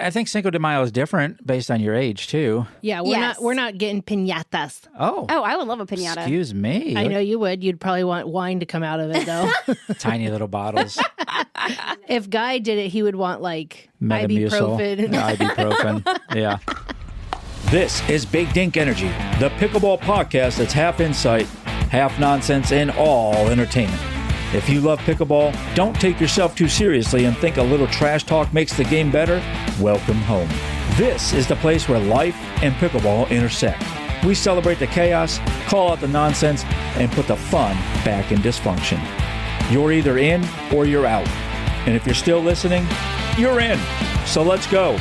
I think Cinco de Mayo is different based on your age, too. Yeah, we're not getting piñatas. Oh, I would love a piñata. Excuse me. I know you would. You'd probably want wine to come out of it, though. Tiny little bottles. If Guy did it, he would want like Metamucil. ibuprofen. Ibuprofen. Yeah. This is Big Dink Energy, the pickleball podcast that's half insight, half nonsense, and all entertainment. If you love pickleball, don't take yourself too seriously and think a little trash talk makes the game better, welcome home. This is the place where life and pickleball intersect. We celebrate the chaos, call out the nonsense, and put the fun back in dysfunction. You're either in or you're out. And if you're still listening, you're in. So let's go.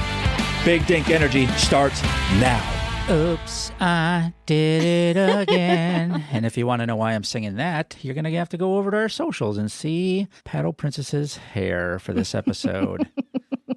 Big Dink Energy starts now. Oops, I did it again. And if you want to know why I'm singing that, you're going to have to go over to our socials and see Paddle Princess's hair for this episode.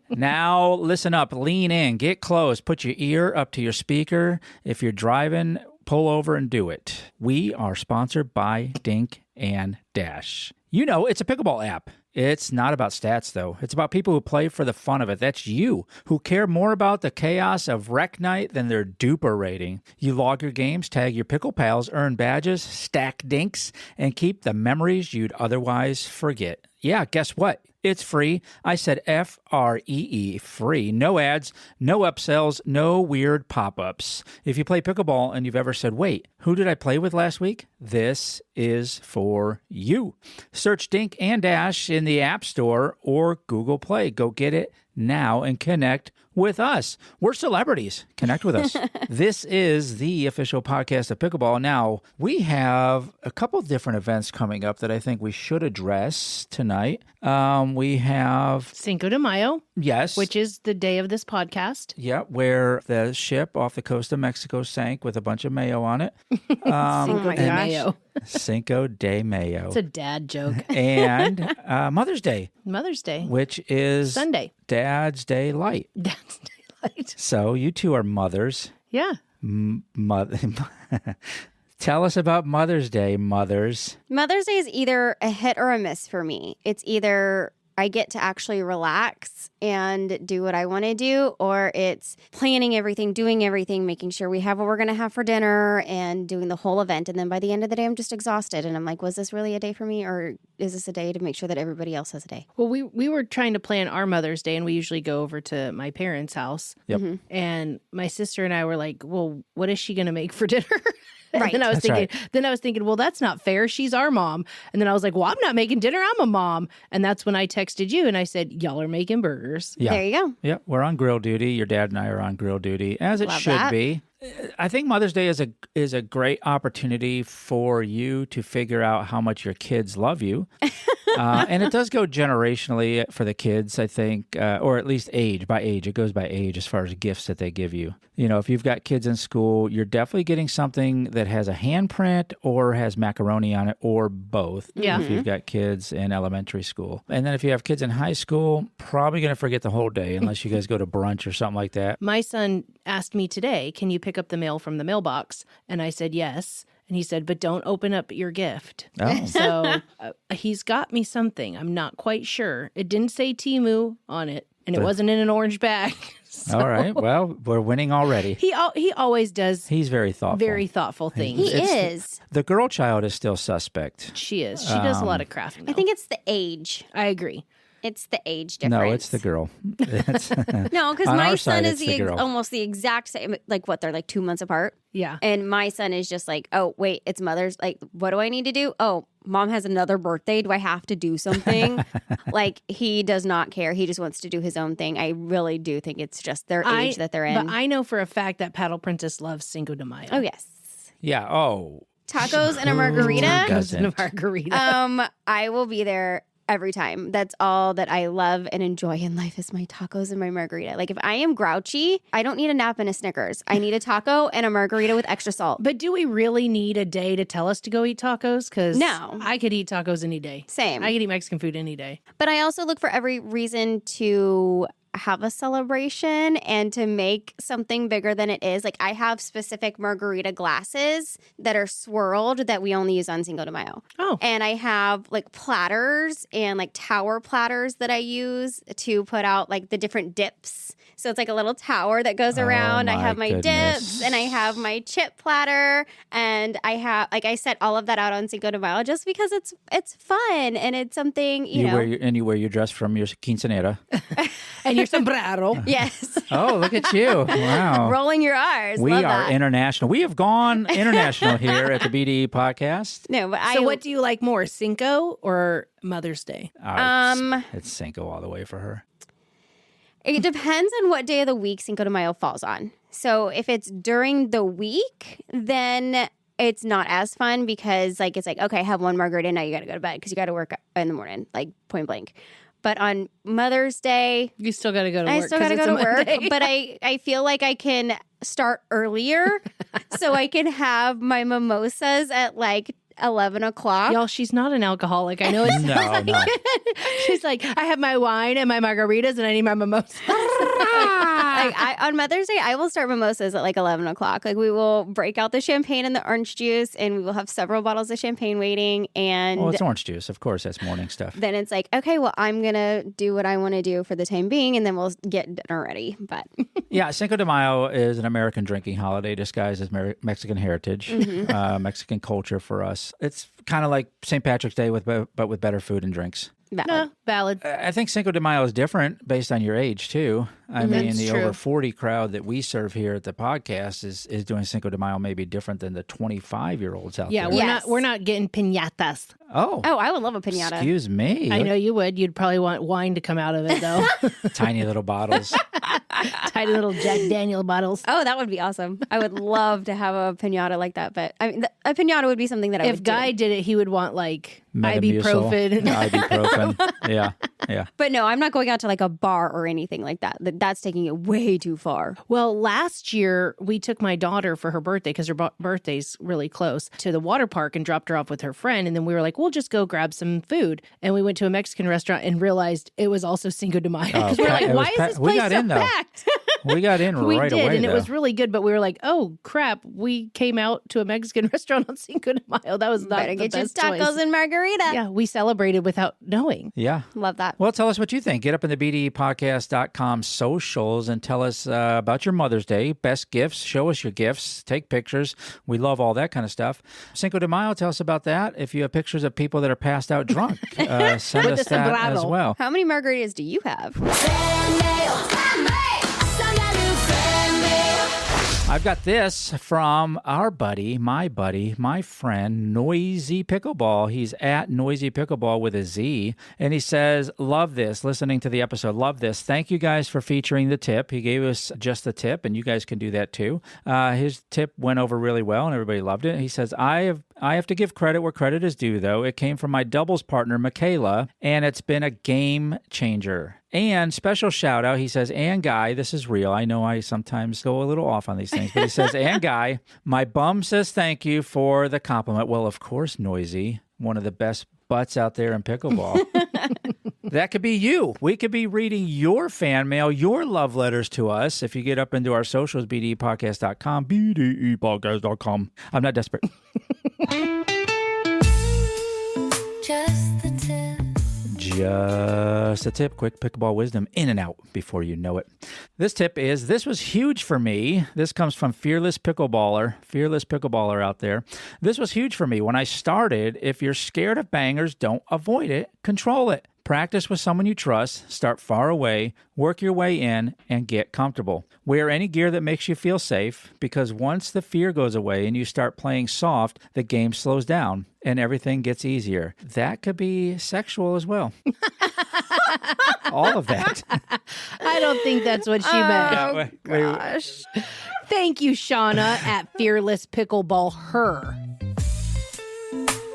Now, listen up, lean in, get close, put your ear up to your speaker. If you're driving, pull over and do it. We are sponsored by Dink and Dash. You know, it's a pickleball app. It's not about stats, though. It's about people who play for the fun of it. That's you, who care more about the chaos of rec night than their duper rating. You log your games, tag your pickle pals, earn badges, stack dinks, and keep the memories you'd otherwise forget. Yeah, guess what? It's free. I said Free, free. No ads, no upsells, no weird pop-ups. If you play pickleball and you've ever said, wait, who did I play with last week? This is for you. Search Dink and Dash in the App Store or Google Play. Go get it now and connect with us. We're celebrities. Connect with us. This is the official podcast of Pickleball. Now, we have a couple of different events coming up that I think we should address tonight. We have Cinco de Mayo. Yes. Which is the day of this podcast. Yeah, where the ship off the coast of Mexico sank with a bunch of mayo on it. Cinco de Mayo. Cinco de Mayo. It's a dad joke. And Mother's Day. Mother's Day. Which is Sunday. Dad's Day Light. Dad's Day Light. So you two are mothers. Yeah. Tell us about Mother's Day, mothers. Mother's Day is either a hit or a miss for me. It's either I get to actually relax and do what I want to do, or it's planning everything, doing everything, making sure we have what we're going to have for dinner and doing the whole event. And then by the end of the day, I'm just exhausted. And I'm like, was this really a day for me, or is this a day to make sure that everybody else has a day? Well, we were trying to plan our Mother's Day, and we usually go over to my parents' house. Yep. Mm-hmm. And my sister and I were like, well, what is she going to make for dinner? Right. And then I was thinking, well, that's not fair. She's our mom. And then I was like, well, I'm not making dinner. I'm a mom. And that's when I texted you and I said, y'all are making burgers. Yeah. There you go. Yeah, we're on grill duty. Your dad and I are on grill duty, as it Love should that. be. I think Mother's Day is a great opportunity for you to figure out how much your kids love you. And it does go generationally for the kids, I think, or at least by age. It goes by age as far as gifts that they give you. You know, if you've got kids in school, you're definitely getting something that has a handprint or has macaroni on it, or both. Yeah. If you've got kids in elementary school. And then if you have kids in high school, probably going to forget the whole day unless you guys go to brunch or something like that. My son asked me today, can you pick up the mail from the mailbox? And I said, yes. And he said, but don't open up your gift. Oh. So he's got me something. I'm not quite sure. It didn't say Temu on it, and it wasn't in an orange bag. So All right. Well, we're winning already. He always does He's very thoughtful. very thoughtful things. He is. The girl child is still suspect. She is. She does a lot of crafting. I think it's the age. I agree. It's the age difference. No, it's the girl. No, because On my our son side, is it's the girl. almost the exact same. Like, what, they're like 2 months apart? Yeah. And my son is just like, oh, wait, it's Mother's. Like, what do I need to do? Oh, mom has another birthday. Do I have to do something? Like, he does not care. He just wants to do his own thing. I really do think it's just their age that they're in. But I know for a fact that Paddle Princess loves Cinco de Mayo. Oh, yes. Yeah. Oh. Tacos and a margarita. doesn't? And a margarita. I will be there every time. That's all that I love and enjoy in life is my tacos and my margarita. Like, if I am grouchy, I don't need a nap and a Snickers. I need a taco and a margarita with extra salt. But do we really need a day to tell us to go eat tacos? Because No. I could eat tacos any day. Same. I could eat Mexican food any day. But I also look for every reason to have a celebration and to make something bigger than it is. Like I have specific margarita glasses that are swirled that we only use on Cinco de Mayo. Oh. And I have like platters and like tower platters that I use to put out like the different dips. So it's like a little tower that goes around. I have my dips and I have my chip platter, and I have like I set all of that out on Cinco de Mayo just because it's fun and it's something you know. You wear your dress from your quinceanera. And your sombrero. Yes. Oh, look at you! Wow, rolling your R's. We Love are that. international. We have gone international here at the BDE podcast. No, but So what do you like more, Cinco or Mother's Day? It's Cinco all the way for her. It depends on what day of the week Cinco de Mayo falls on. So if it's during the week, then it's not as fun because like it's like, okay, have one margarita, now you got to go to bed because you got to work in the morning, like point blank. But on Mother's Day, You still got to go to work. I still got to 'cause go it's to a work, Monday. but I feel like I can start earlier so I can have my mimosas at like 11 o'clock. Y'all, she's not an alcoholic. I know it's No. She's like, I have my wine and my margaritas and I need my mimosas. On Mother's Day, I will start mimosas at like 11 o'clock. Like we will break out the champagne and the orange juice, and we will have several bottles of champagne waiting. And Well, it's orange juice, of course. That's morning stuff. then it's like, okay, well, I'm going to do what I want to do for the time being, and then we'll get dinner ready. But Yeah, Cinco de Mayo is an American drinking holiday disguised as Mexican heritage, Mexican culture for us. It's kind of like St. Patrick's Day, but with better food and drinks. valid. Valid. I think Cinco de Mayo is different based on your age, too. I mean, That's the true. over 40 crowd that we serve here at the podcast is doing Cinco de Mayo maybe different than the 25-year-olds out Yeah, there. Yes. we're not getting piñatas. Oh, Oh, I would love a piñata. excuse me. I know you would. You'd probably want wine to come out of it, though. Tiny little bottles. Tiny little Jack Daniel bottles. Oh, that would be awesome. I would love to have a piñata like that. But I mean, a piñata would be something that I If would Guy do. did it, he would want like Metamucil. ibuprofen. Ibuprofen. Yeah. But no, I'm not going out to like a bar or anything like that. That's taking it way too far. Well, last year we took my daughter for her birthday because her birthday's really close to the water park and dropped her off with her friend. And then we were like, we'll just go grab some food. And we went to a Mexican restaurant and realized it was also Cinco de Mayo. Because we were like, it was why is this we place got so in, though. packed? We got in We right did, away, and though. it was really good. But we were like, "Oh crap! We came out to a Mexican restaurant on Cinco de Mayo. That was not Better the get your best tacos choice." and margarita. Yeah, we celebrated without knowing. Yeah. Love that. Well, tell us what you think. Get up in the BDEpodcast.com socials and tell us about your Mother's Day, best gifts. Show us your gifts. Take pictures. We love all that kind of stuff. Cinco de Mayo, tell us about that. If you have pictures of people that are passed out drunk, send With us the that sombrero. as well. How many margaritas do you have? I've got this from our buddy, my friend, Noisy Pickleball. He's at Noisy Pickleball with a Z. And he says, love this, listening to the episode, love this. Thank you guys for featuring the tip. He gave us just the tip, and you guys can do that too. His tip went over really well, and everybody loved it. He says, I have to give credit where credit is due, though. It came from my doubles partner, Michaela, and it's been a game changer. And special shout out, he says, and Guy, this is real. I know I sometimes go a little off on these things, but he says, and Guy, my bum says thank you for the compliment. Well, of course, Noisy, one of the best butts out there in pickleball. That could be you. We could be reading your fan mail, your love letters to us. If you get up into our socials, bdepodcast.com, bdepodcast.com. I'm not desperate. Just the tip. Just a tip, quick pickleball wisdom, in and out before you know it. This tip is, this was huge for me. This comes from fearless picklballer out there. This was huge for me. When I started, if you're scared of bangers, don't avoid it, control it. Practice with someone you trust, start far away, work your way in, and get comfortable. Wear any gear that makes you feel safe, because once the fear goes away and you start playing soft, the game slows down and everything gets easier. That could be sexual as well. All of that. I don't think that's what she meant. Gosh. Thank you, Shauna at Fearless Pickleball Her.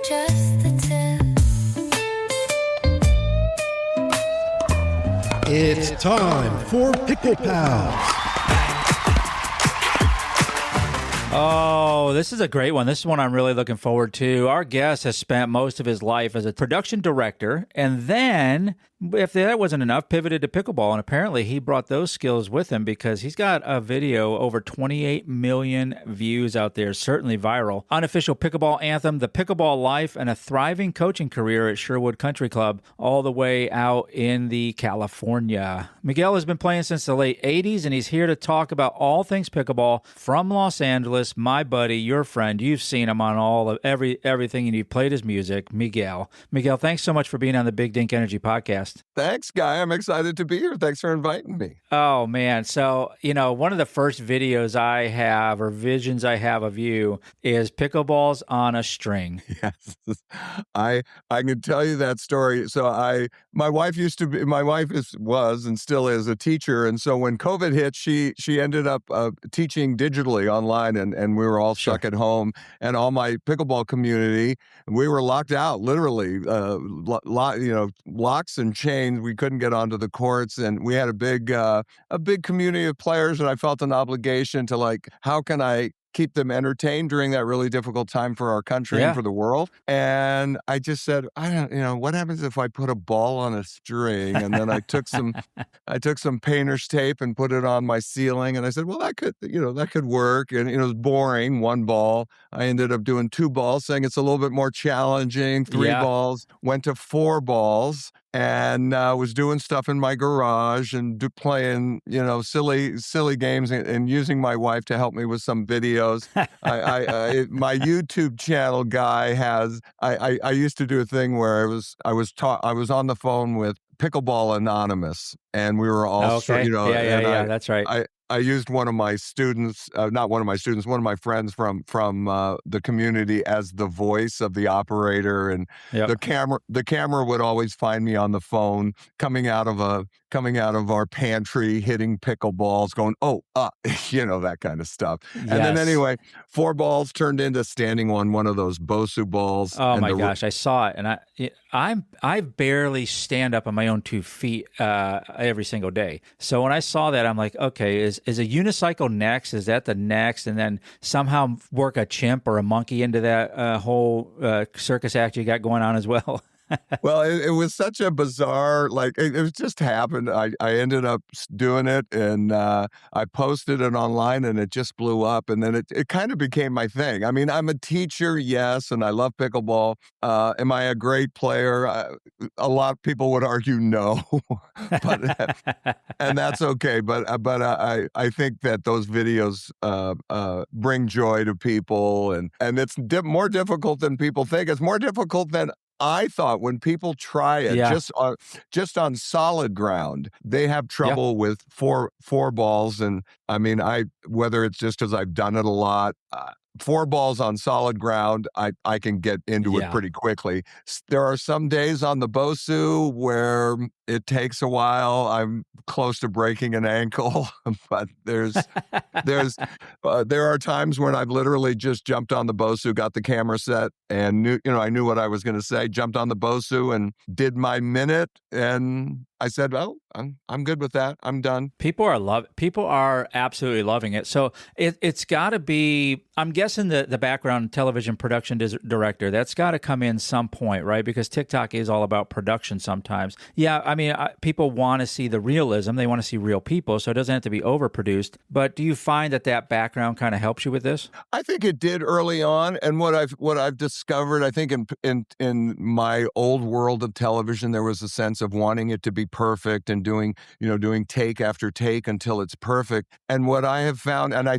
Just the tip. It's time for Pickle Pals. Oh, this is a great one. This is one I'm really looking forward to. Our guest has spent most of his life as a production director and then if that wasn't enough, pivoted to pickleball. And apparently he brought those skills with him because he's got a video over 28 million views out there, certainly viral. Unofficial pickleball anthem, the pickleball life, and a thriving coaching career at Sherwood Country Club, all the way out in the California. Miguel has been playing since the late 80s, and he's here to talk about all things pickleball from Los Angeles. My buddy, your friend, you've seen him on all of everything, and you've played his music, Miguel. Miguel, thanks so much for being on the Big Dink Energy podcast. Thanks, Guy. I'm excited to be here. Thanks for inviting me. Oh, man. So, one of the first videos I have or visions I have of you is pickleballs on a string. Yes. I can tell you that story. So my wife was and still is a teacher. And so when COVID hit, she ended up teaching digitally online and we were all stuck at home, and all my pickleball community, we were locked out, literally, locks and chains. We couldn't get onto the courts, and we had a big community of players, and I felt an obligation to how can I keep them entertained during that really difficult time for our country and for the world. And I just said, what happens if I put a ball on a string? And then I took some painter's tape and put it on my ceiling. And I said, well, that could work. And it was boring, one ball. I ended up doing 2 balls, saying it's a little bit more challenging. 3 balls, went to 4 balls. And was doing stuff in my garage and playing, silly games and using my wife to help me with some videos. My YouTube channel, Guy, I used to do a thing where I was on the phone with Pickleball Anonymous, and we were all that's right. I used one of my students, not one of my students, one of my friends from the community as the voice of the operator, and the camera would always find me on the phone, coming out of our pantry, hitting pickleballs, going, that kind of stuff. Yes. And then anyway, 4 balls turned into standing on one of those Bosu balls. Oh my gosh, I saw it, and I barely stand up on my own 2 feet every single day. So when I saw that, I'm like, okay, is a unicycle next? Is that the next? And then somehow work a chimp or a monkey into that whole circus act you got going on as well. Well, it was such a bizarre, it just happened. I ended up doing it, and I posted it online, and it just blew up. And then it kind of became my thing. I mean, I'm a teacher, yes, and I love pickleball. Am I a great player? A lot of people would argue no, and that's okay. But I think that those videos bring joy to people, and it's more difficult than people think. It's more difficult than I thought. When people try it just on solid ground, they have trouble with four balls. And I mean, whether it's just because I've done it a lot, 4 balls on solid ground, I can get into it pretty quickly. There are some days on the Bosu where it takes a while. I'm close to breaking an ankle, but there are times when I've literally just jumped on the Bosu, got the camera set, and I knew what I was going to say. Jumped on the Bosu and did my minute, and I said, "Oh, I'm good with that. I'm done." People are absolutely loving it. So it's got to be. I'm guessing the background television production director, that's got to come in some point, right? Because TikTok is all about production sometimes. Yeah, I mean, people want to see the realism. They want to see real people, so it doesn't have to be overproduced. But do you find that background kind of helps you with this? I think it did early on, and what I've discovered, I think in my old world of television, there was a sense of wanting it to be perfect and doing take after take until it's perfect. And what I have found, and I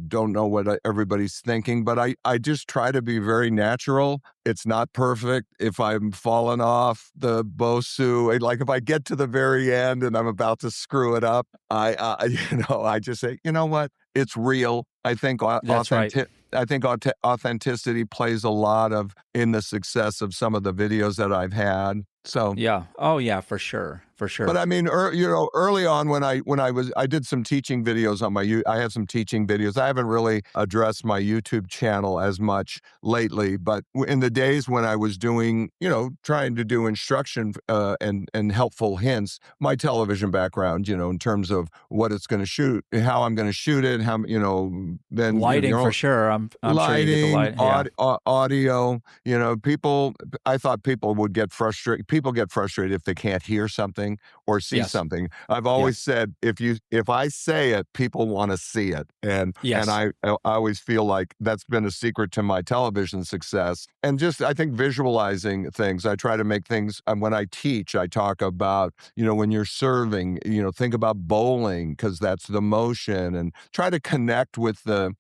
don't know what everybody's thinking, but I just try to be very natural. It's not perfect. If I'm falling off the Bosu, like if I get to the very end and I'm about to screw it up, I just say, you know what? It's real. I think that's right. I think authenticity plays a lot in the success of some of the videos that I've had. So yeah, oh yeah, for sure. But I mean, early on when I did some teaching videos on I have some teaching videos. I haven't really addressed my YouTube channel as much lately, but in the days when I was doing, trying to do instruction and helpful hints, my television background, in terms of what it's going to shoot, how I'm going to shoot it, how then lighting for sure. I'm I'm sure you get the lighting, light. Yeah. audio. I thought people would get frustrated. People get frustrated if they can't hear something or see Yes. something. I've Yeah. always said if I say it, people want to see it, and Yes. I always feel like that's been a secret to my television success. And just I think visualizing things. I try to make things. When I teach, I talk about when you're serving. Think about bowling because that's the motion, and try to connect with the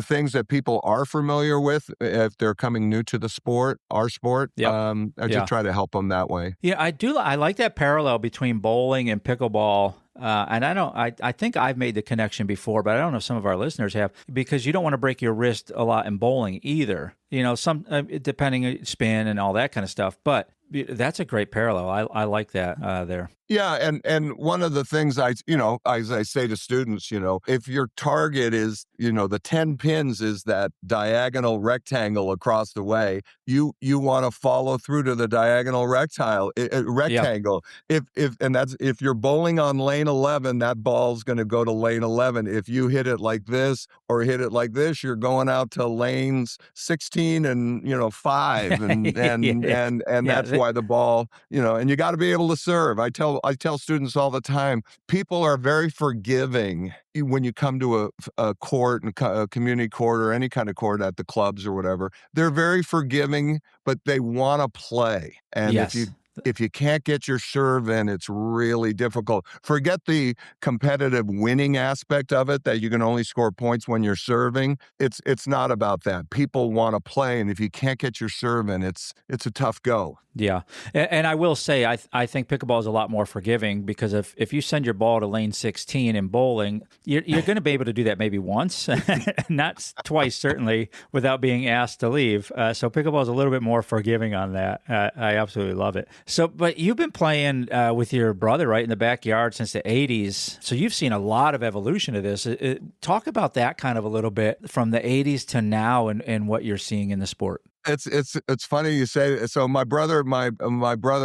things that people are familiar with if they're coming new to the sport, our sport. Yep. I just try to help them that way. Yeah, I like that parallel between bowling and pickleball. And I think I've made the connection before, but I don't know if some of our listeners have, because you don't want to break your wrist a lot in bowling either. some depending on spin and all that kind of stuff. But that's a great parallel. I like that there. Yeah, and one of the things as I say to students, if your target is, the 10 pins is that diagonal rectangle across the way, you want to follow through to the diagonal rectangle. If you're bowling on lane 11, that ball's going to go to lane 11. If you hit it like this or hit it like this, you're going out to lanes 16 and 5 and that's why the ball, and you got to be able to serve. I tell students all the time, people are very forgiving when you come to a court, a community court or any kind of court at the clubs or whatever. They're very forgiving, but they want to play. And if you can't get your serve in, it's really difficult. Forget the competitive winning aspect of it, that you can only score points when you're serving. It's not about that. People want to play, and if you can't get your serve in, it's a tough go. Yeah. And I will say, I think pickleball is a lot more forgiving, because if you send your ball to lane 16 in bowling, you're going to be able to do that maybe once, not twice, certainly, without being asked to leave. So pickleball is a little bit more forgiving on that. I absolutely love it. So, but you've been playing with your brother, right, in the backyard since the 80s. So you've seen a lot of evolution of this. Talk about that kind of a little bit from the 80s to now and what you're seeing in the sport. It's funny you say. So my brother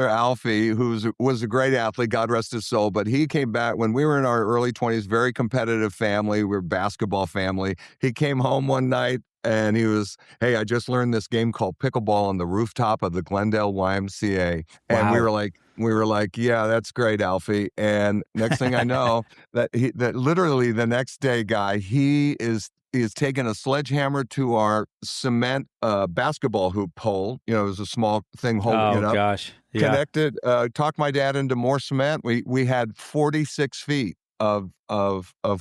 Alfie, was a great athlete, God rest his soul, but he came back when we were in our early 20s, very competitive family. We were a basketball family. He came home one night and he was, "Hey, I just learned this game called pickleball on the rooftop of the Glendale YMCA." And we were like, "Yeah, that's great, Alfie." And next thing I know, that literally the next day, guy, he is taking a sledgehammer to our cement basketball hoop pole. It was a small thing holding it up. Oh, gosh. Yeah. Connected, talked my dad into more cement. We had 46 feet of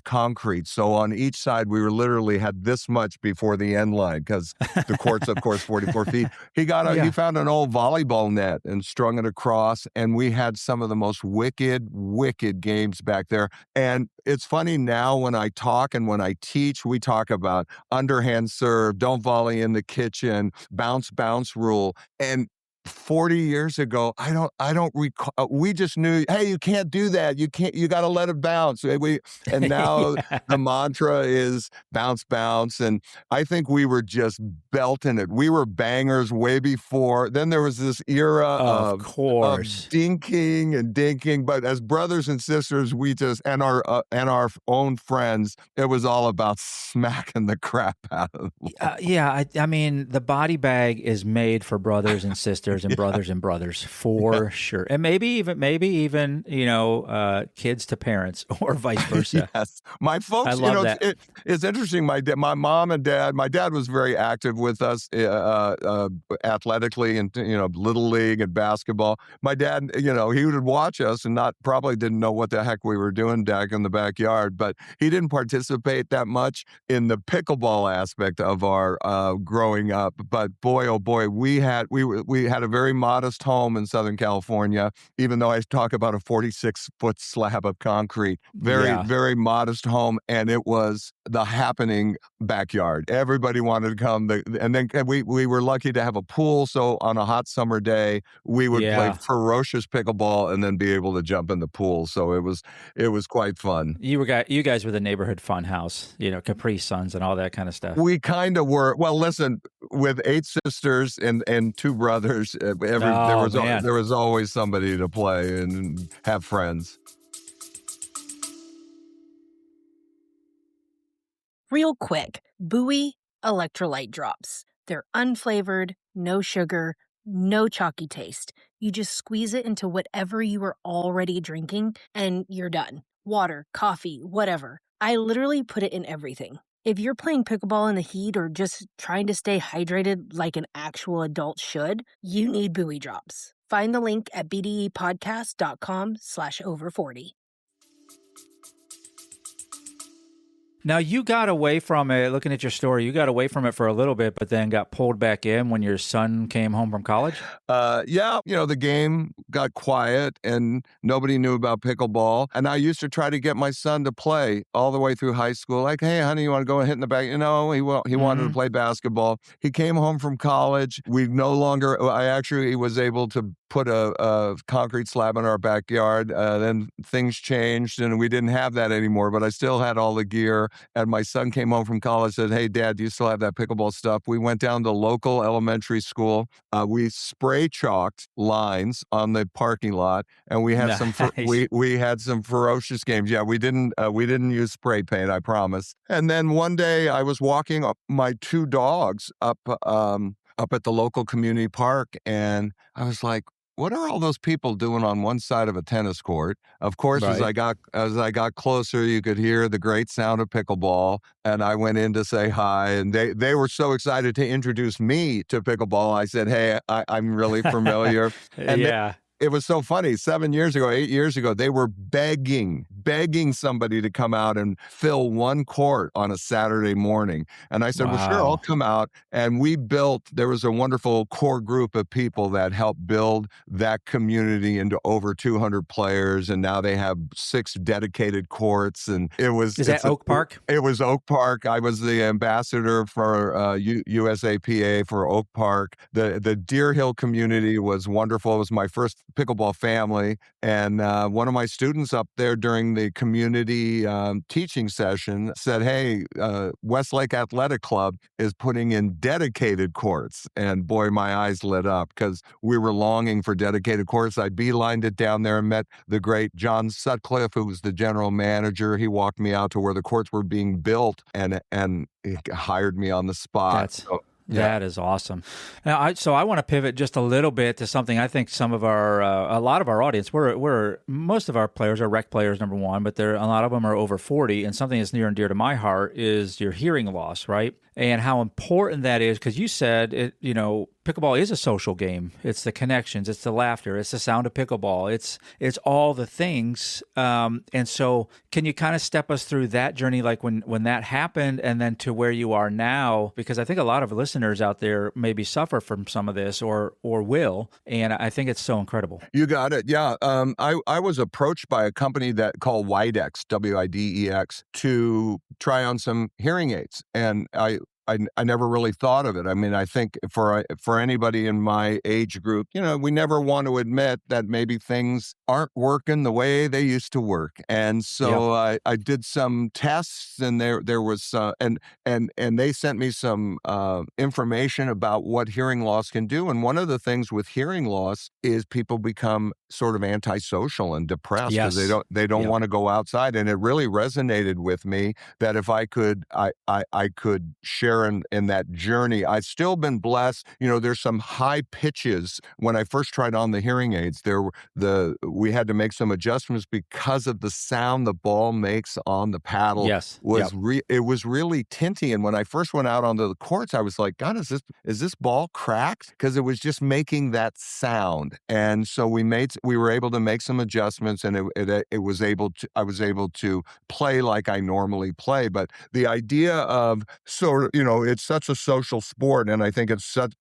concrete. So on each side, we literally had this much before the end line, because the court's, of course, 44 feet. He found an old volleyball net and strung it across, and we had some of the most wicked games back there. And it's funny now when I talk and when I teach, we talk about underhand serve, don't volley in the kitchen, bounce rule. And 40 years ago, I don't recall. We just knew, hey, you can't do that. You got to let it bounce. And now the mantra is bounce. And I think we were just belting it. We were bangers way before. Then there was this era of dinking and dinking. But as brothers and sisters, we just, and our own friends, it was all about smacking the crap out of them. I mean, the body bag is made for brothers and sisters. And brothers for sure. And maybe even kids to parents, or vice versa. Yes. My folks, I love that. It's interesting. My mom and dad, my dad was very active with us athletically and, little league and basketball. My dad, he would watch us and probably didn't know what the heck we were doing back in the backyard, but he didn't participate that much in the pickleball aspect of our growing up. But boy, oh boy, we had a very modest home in Southern California, even though I talk about a 46-foot slab of concrete. Very modest home, and it was the happening backyard. Everybody wanted to come. And then we were lucky to have a pool, so on a hot summer day, we would play ferocious pickleball and then be able to jump in the pool. So it was quite fun. You guys were the neighborhood fun house, Capri Suns and all that kind of stuff. We kind of were. Well, listen, with 8 sisters and 2 brothers, there was always somebody to play and have friends. Real quick, buoy, electrolyte drops. They're unflavored, no sugar, no chalky taste. You just squeeze it into whatever you are already drinking and you're done. Water, coffee, whatever. I literally put it in everything. If you're playing pickleball in the heat or just trying to stay hydrated like an actual adult should, you need Buoy Drops. Find the link at bdepodcast.com/over40. Now, you got away from it, looking at your story, you got away from it for a little bit, but then got pulled back in when your son came home from college? Yeah, the game got quiet and nobody knew about pickleball. And I used to try to get my son to play all the way through high school. Like, hey, honey, you want to go and hit in the back? He wanted to play basketball. He came home from college. He was able to put a concrete slab in our backyard. Then things changed and we didn't have that anymore, but I still had all the gear. And my son came home from college and said, hey, Dad, do you still have that pickleball stuff? We went down to local elementary school. We spray chalked lines on the parking lot, and we had we had some ferocious games. Yeah, we didn't use spray paint, I promise. And then one day I was walking my two dogs up at the local community park, and I was like, what are all those people doing on one side of a tennis court? Of course, Right. as I got closer, you could hear the great sound of pickleball, and I went in to say hi, and they were so excited to introduce me to pickleball. I said, hey, I'm really familiar. And Yeah. it was so funny. 8 years ago, they were begging somebody to come out and fill one court on a Saturday morning. And I said, well, sure, Wow. I'll come out. And there was a wonderful core group of people that helped build that community into over 200 players. And now they have 6 dedicated courts. And Is that Oak Park? It was Oak Park. I was the ambassador for USAPA for Oak Park. The Deer Hill community was wonderful. It was my first pickleball family. And one of my students up there during the community teaching session said, hey, Westlake Athletic Club is putting in dedicated courts. And boy, my eyes lit up because we were longing for dedicated courts. I beelined it down there and met the great John Sutcliffe, who was the general manager. He walked me out to where the courts were being built and he hired me on the spot. That is awesome. Now, I want to pivot just a little bit to something I think a lot of our audience, most of our players are rec players, number one, but a lot of them are over 40, and something that's near and dear to my heart is your hearing loss, right? And how important that is, because you said pickleball is a social game. It's the connections, it's the laughter, it's the sound of pickleball, it's all the things. And so, can you kind of step us through that journey, like when that happened, and then to where you are now? Because I think a lot of listeners out there maybe suffer from some of this, or will, and I think it's so incredible. You got it. Yeah. I was approached by a company called Widex, Widex, to try on some hearing aids, and I never really thought of it. I mean, I think for anybody in my age group, we never want to admit that maybe things aren't working the way they used to work. And so I did some tests, and there was and they sent me some information about what hearing loss can do. And one of the things with hearing loss is people become sort of antisocial and depressed because they don't want to go outside. And it really resonated with me that if I could share in that journey. I've still been blessed. There's some high pitches. When I first tried on the hearing aids, we had to make some adjustments because of the sound the ball makes on the paddle. Yes. It was really tinty. And when I first went out onto the courts, I was like, God, is this ball cracked? Because it was just making that sound. And so we were able to make some adjustments, and I was able to play like I normally play. But the idea of it's such a social sport, and I think it's the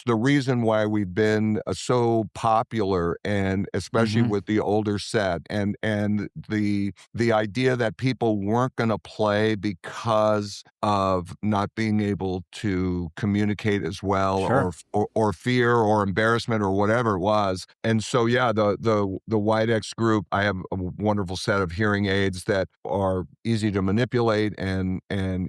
reason why we've been so popular, and especially with the older set, and the idea that people weren't going to play because of not being able to communicate as well, or fear or embarrassment or whatever it was. And so the Widex group, I have a wonderful set of hearing aids that are easy to manipulate and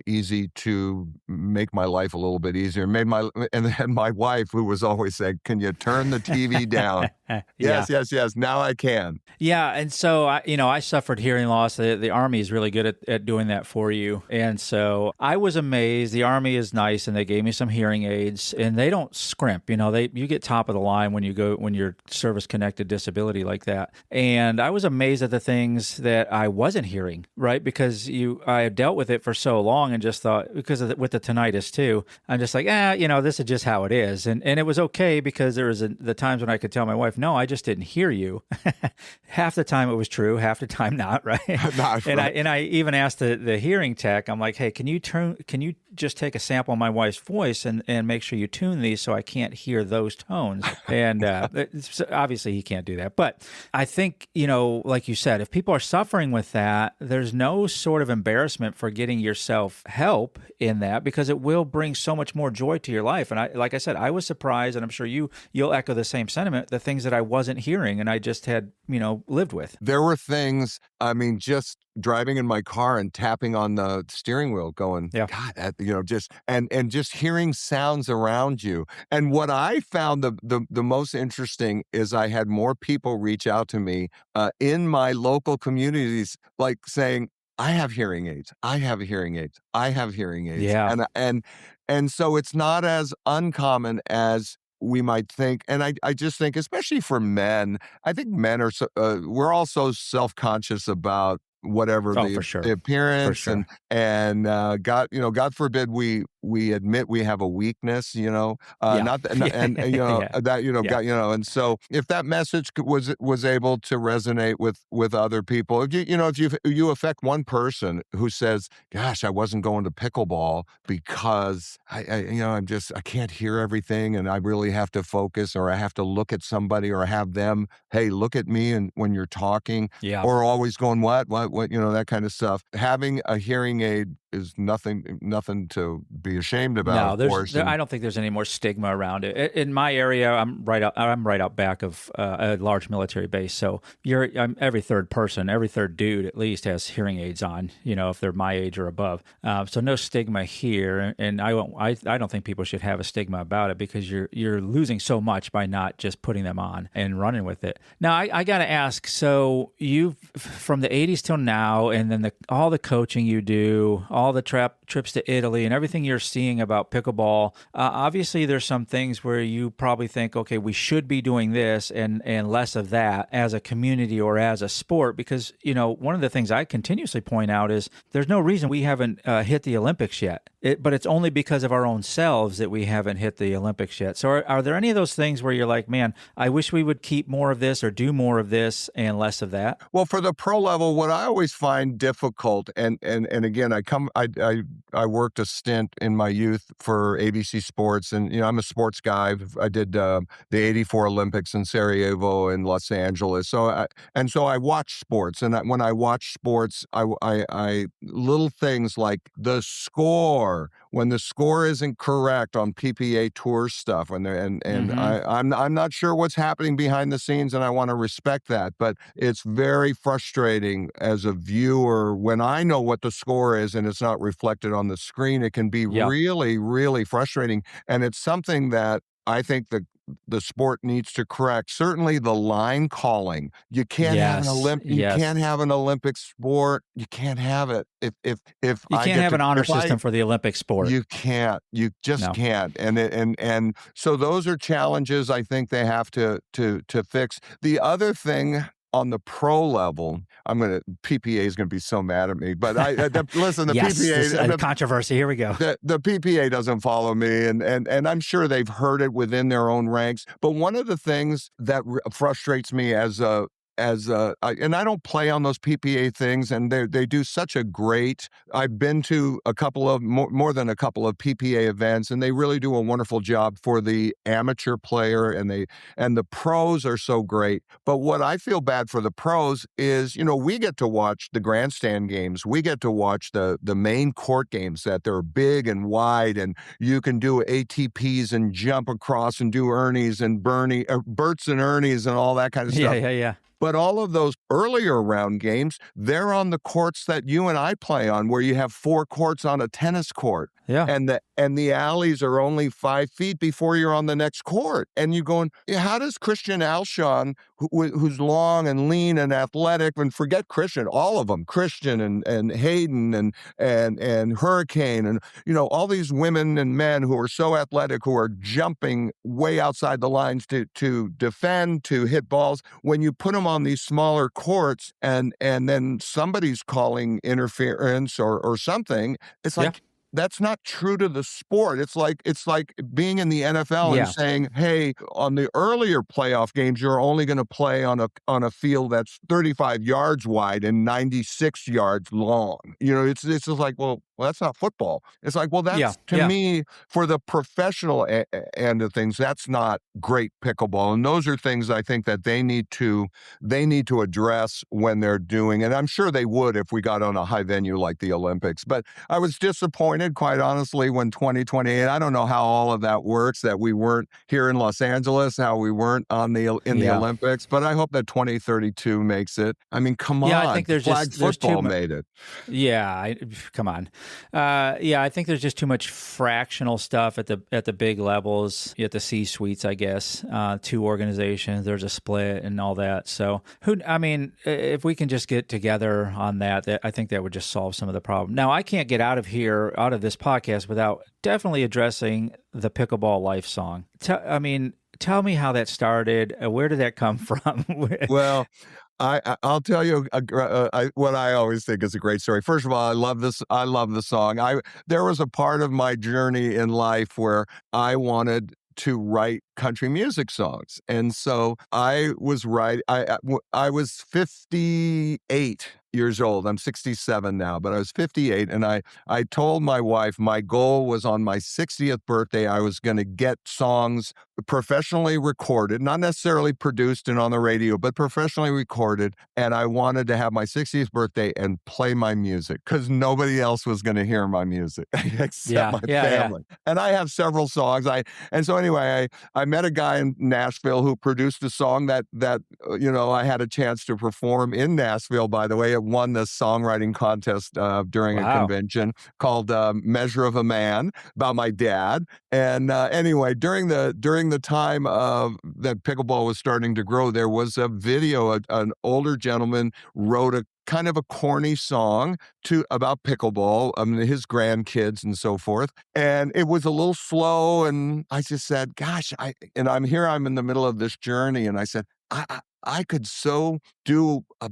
easy to to make my life a little bit easier. And then my wife, who was always saying, "Can you turn the TV down?" Yes. Now I can. Yeah, and so I suffered hearing loss. The Army is really good at doing that for you, and so I was amazed. The Army is nice, and they gave me some hearing aids, and they don't scrimp. You get top of the line when you're service connected disability like that. And I was amazed at the things that I wasn't hearing, right? Because I had dealt with it for so long and just thought, with the tinnitus too, I'm just like, this is just how it is, and it was okay because there was the times when I could tell my wife, no, I just didn't hear you. Half the time it was true, half the time not, right? Not and right. I even asked the hearing tech, I'm like, hey, can you just take a sample of my wife's voice and make sure you tune these so I can't hear those tones? And obviously he can't do that. But I think, like you said, if people are suffering with that, there's no sort of embarrassment for getting yourself help in that, because it will bring so much more joy to your life. And like I said, I was surprised, and I'm sure you'll echo the same sentiment, the things that I wasn't hearing and I just had, lived with. There were things, just driving in my car and tapping on the steering wheel going, God, just hearing sounds around you. And what I found the most interesting is I had more people reach out to me in my local communities, like saying, I have hearing aids. I have hearing aids. I have hearing aids. Yeah. And so it's not as uncommon as we might think. And I just think, especially for men, I think men are we're all so self-conscious about whatever the appearance, for sure. and God forbid we admit we have a weakness, and and so if that message was able to resonate with other people, if you affect one person who says, gosh, I wasn't going to pickleball because I can't hear everything and I really have to focus, or I have to look at somebody, or have them, hey, look at me, and when you're talking, or always going, what, that kind of stuff. Having a hearing aid is nothing to be ashamed about. No, of course. I don't think there's any more stigma around it. In my area, I'm right out back of a large military base. So every third person, every third dude at least has hearing aids on. If they're my age or above. So no stigma here, and I don't think people should have a stigma about it, because you're losing so much by not just putting them on and running with it. Now I got to ask. So you've from the '80s till now, and then all the coaching you do, all the trips to Italy and everything you're seeing about pickleball, obviously there's some things where you probably think, okay, we should be doing this and less of that as a community or as a sport, because, one of the things I continuously point out is there's no reason we haven't hit the Olympics yet. But it's only because of our own selves that we haven't hit the Olympics yet. So are there any of those things where you're like, man, I wish we would keep more of this or do more of this and less of that? Well, for the pro level, what I always find difficult, and again, I worked a stint in my youth for ABC Sports, and I'm a sports guy. I did the '84 Olympics in Sarajevo and Los Angeles. So I watch sports, and when I watch sports, I little things like the score. When the score isn't correct on PPA Tour stuff, I'm not sure what's happening behind the scenes, and I want to respect that. But it's very frustrating as a viewer when I know what the score is and it's not reflected on the screen. It can be really, really frustrating, and it's something that I think the sport needs to correct. Certainly the line calling. You can't have an Olympic sport. You can't have it. If you can't have an honor system for the Olympic sport. You can't. You just can't. And so those are challenges I think they have to fix. The other thing on the pro level, PPA is going to be so mad at me, but listen, the PPA, controversy, here we go. The PPA doesn't follow me, and I'm sure they've heard it within their own ranks. But one of the things that frustrates me and I don't play on those PPA things, and they do such a great. I've been to a couple of more than a couple of PPA events, and they really do a wonderful job for the amateur player, and the pros are so great. But what I feel bad for the pros is, we get to watch the grandstand games, we get to watch the main court games that they're big and wide, and you can do ATPs and jump across and do Ernies and Berts and Ernies and all that kind of stuff. Yeah. But all of those earlier round games, they're on the courts that you and I play on, where you have 4 courts on a tennis court. Yeah. And the alleys are only 5 feet before you're on the next court. And you're going, how does Christian Alshon, who's long and lean and athletic, and forget Christian, all of them, Christian and Hayden and Hurricane, and all these women and men who are so athletic, who are jumping way outside the lines to defend, to hit balls. When you put them on these smaller courts, and then somebody's calling interference or something, it's like, that's not true to the sport. It's like being in the NFL and saying, hey, on the earlier playoff games, you're only going to play on a field that's 35 yards wide and 96 yards long. It's just like, well, that's not football. It's like, well, that's to me, for the professional end of things, that's not great pickleball. And those are things I think that they need to address when they're doing, and I'm sure they would if we got on a high venue like the Olympics. But I was disappointed, quite honestly, when 2028, I don't know how all of that works, that we weren't here in Los Angeles, how we weren't in the Olympics. But I hope that 2032 makes it. I mean, come on. I think there's football made it. Yeah, come on. I think there's just too much fractional stuff at the big levels, at the C-suites, I guess. 2 organizations, there's a split and all that. So, if we can just get together on that, I think that would just solve some of the problem. Now, I can't get out of this podcast without definitely addressing the Pickleball Life song. Tell me how that started. Where did that come from? Well, I'll tell you what I always think is a great story. First of all, I love the song. There was a part of my journey in life where I wanted to write country music songs, and so I was I was 58 years old. I'm 67 now, but I was 58, and I told my wife my goal was on my 60th birthday, I was going to get songs professionally recorded, not necessarily produced and on the radio, but professionally recorded, and I wanted to have my 60th birthday and play my music, because nobody else was going to hear my music except my family. And I have several songs. Anyway, I met a guy in Nashville who produced a song that I had a chance to perform in Nashville, by the way. It won the songwriting contest during a convention called Measure of a Man, about my dad. And anyway, during the time that pickleball was starting to grow, there was a video. An older gentleman wrote a kind of a corny song about pickleball, his grandkids and so forth. And it was a little slow, and I just said, gosh, I'm in the middle of this journey, and I said, I could so do a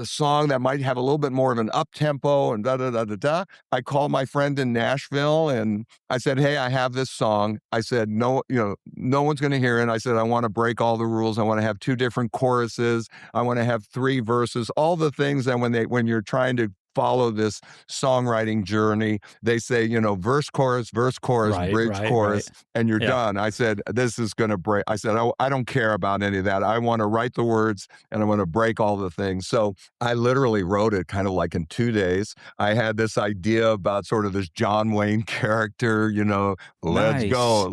song that might have a little bit more of an up tempo and da-da-da-da-da. I called my friend in Nashville and I said, hey, I have this song. I said, no one's going to hear it. I said, I want to break all the rules. I want to have 2 different choruses. I want to have 3 verses, all the things that when you're trying to follow this songwriting journey, they say, verse, chorus, bridge, chorus, and you're done. I said, this is going to break. I said, I don't care about any of that. I want to write the words and I want to break all the things. So I literally wrote it kind of like in 2 days. I had this idea about sort of this John Wayne character, let's go,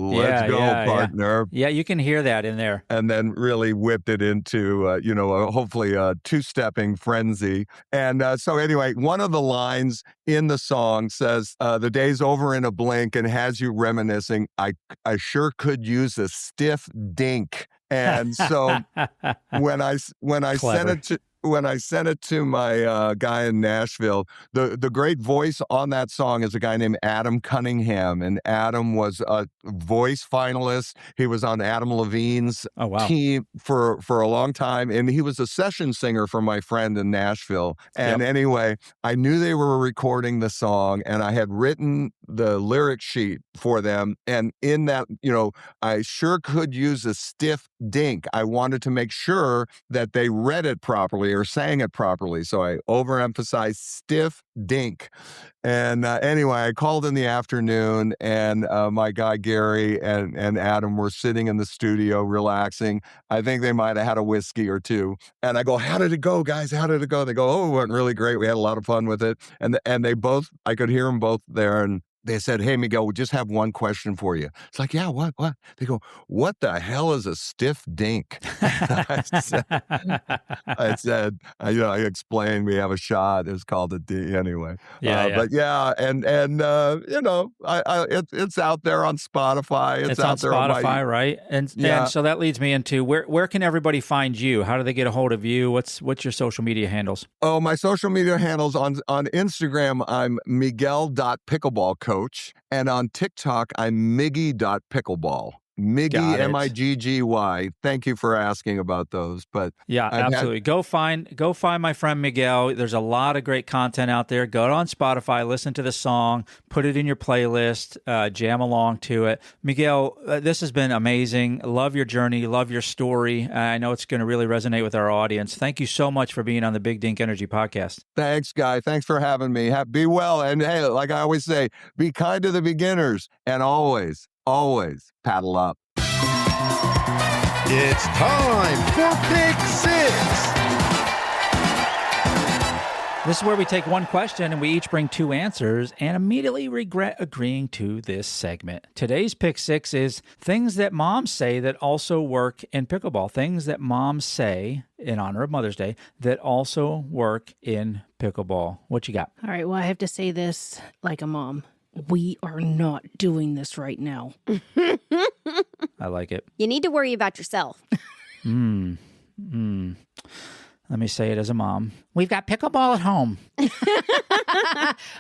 partner. Yeah, you can hear that in there. And then really whipped it into, hopefully a 2-stepping frenzy. And so anyway, one of the lines in the song says, the day's over in a blink and has you reminiscing. I sure could use a stiff dink. And so when I sent it to my guy in Nashville, the great voice on that song is a guy named Adam Cunningham, and Adam was a voice finalist. He was on Adam Levine's team for a long time, and he was a session singer for my friend in Nashville. And anyway, I knew they were recording the song, and I had written the lyric sheet for them. And in that, I sure could use a stiff dink. I wanted to make sure that they read it properly or sang it properly. So I overemphasized stiff dink. And anyway, I called in the afternoon, and my guy Gary and Adam were sitting in the studio relaxing. I think they might have had a whiskey or 2. And I go, how did it go, guys? How did it go? They go, oh, it went really great. We had a lot of fun with it. And they both, I could hear them both there. And they said, "Hey, Miguel, we just have one question for you." It's like, "Yeah, what? They go, "What the hell is a stiff dink?" I said, I explained we have a shot. It's called a D anyway. But yeah, and it's out there on Spotify. It's out on there Spotify, on right? And so that leads me into where can everybody find you? How do they get a hold of you? What's your social media handles? Oh, my social media handles on Instagram, I'm Miguel.pickleballcoach. And on TikTok, I'm Miggy.pickleball. Miggy, M-I-G-G-Y. Thank you for asking about those. But yeah, absolutely. Go find my friend Miguel. There's a lot of great content out there. Go on Spotify, listen to the song, put it in your playlist, jam along to it. Miguel, this has been amazing. Love your journey. Love your story. I know it's going to really resonate with our audience. Thank you so much for being on the Big Dink Energy podcast. Thanks, Guy. Thanks for having me. Be well. And hey, like I always say, be kind to the beginners and always paddle up. It's time for Pick Six. This is where we take one question and we each bring two answers and immediately regret agreeing to this segment. Today's Pick Six is things that moms say that also work in pickleball. Things that moms say in honor of Mother's Day that also work in pickleball. What you got? All right. Well, I have to say this like a mom. We are not doing this right now. I like it. You need to worry about yourself. Let me say it as a mom. We've got pickleball at home.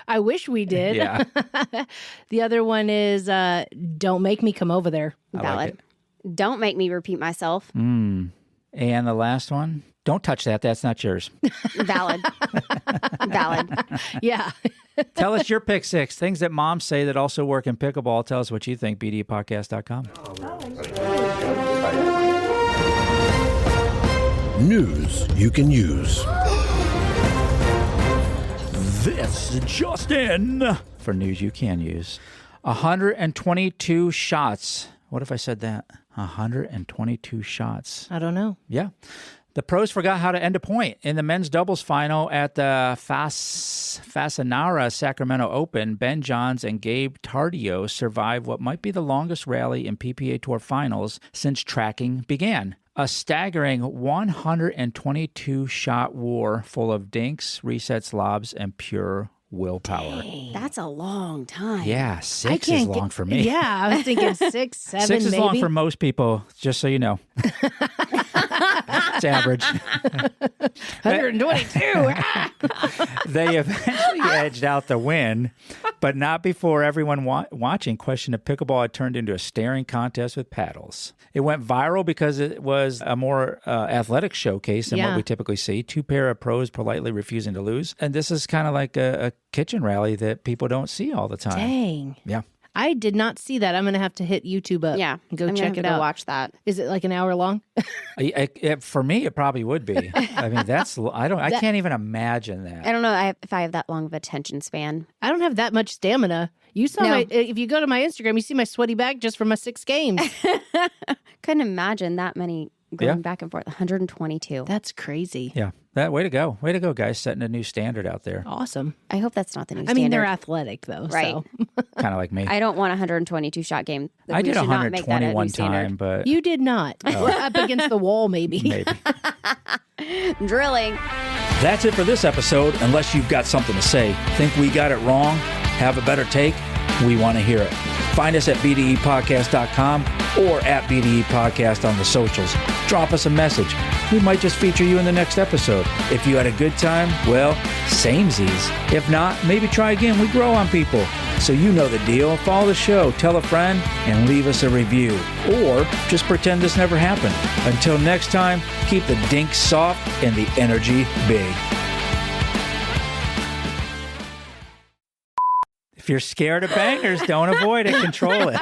I wish we did. Yeah. The other one is don't make me come over there. Valid. Like Don't make me repeat myself. And the last one, don't touch that. That's not yours. Valid. Valid. Yeah. Tell us your Pick Six, things that moms say that also work in pickleball. Tell us what you think, bdpodcast.com. News you can use. This just in for news you can use. 122 shots. What if I said that? 122 shots. I don't know. Yeah. The pros forgot how to end a point. In the men's doubles final at the Fasanara Sacramento Open, Ben Johns and Gabe Tardio survived what might be the longest rally in PPA Tour finals since tracking began. A staggering 122-shot war full of dinks, resets, lobs, and pure willpower. Dang, that's a long time. Yeah, six is long for me. Yeah, I was thinking 6, 7, Six is maybe. long for most people, just so you know. It's average. 122. They eventually edged out the win, but not before everyone watching questioned if pickleball had turned into a staring contest with paddles. It went viral because it was a more athletic showcase than what we typically see. Two pair of pros politely refusing to lose. And this is kind of like a kitchen rally that people don't see all the time. Dang. Yeah. I did not see that. I'm going to have to hit YouTube up. Yeah. And go I'm check gonna it have to out. Watch that. Is it like an hour long? For me, it probably would be. I mean, I can't even imagine that. I don't know if I have that long of attention span. I don't have that much stamina. You saw if you go to my Instagram, you see my sweaty back just from my 6 games. Couldn't imagine that many going back and forth. 122. That's crazy. Yeah. Way to go, guys, setting a new standard out there. Awesome. I hope that's not the new I standard. mean, they're athletic though. Right. So. Kind of like me. I don't want a 122 shot game. I did 120 one standard. time, but You did not. We're up against the wall, maybe. maybe. Drilling. That's it for this episode. Unless you've got something to say, think we got it wrong, have a better take, we want to hear it. Find us at bdepodcast.com or at bdepodcast on the socials. Drop us a message. We might just feature you in the next episode. If you had a good time, well, samesies. If not, maybe try again. We grow on people. So you know the deal. Follow the show, tell a friend, and leave us a review. Or just pretend this never happened. Until next time, keep the dink soft and the energy big. If you're scared of bangers, don't avoid it. Control it.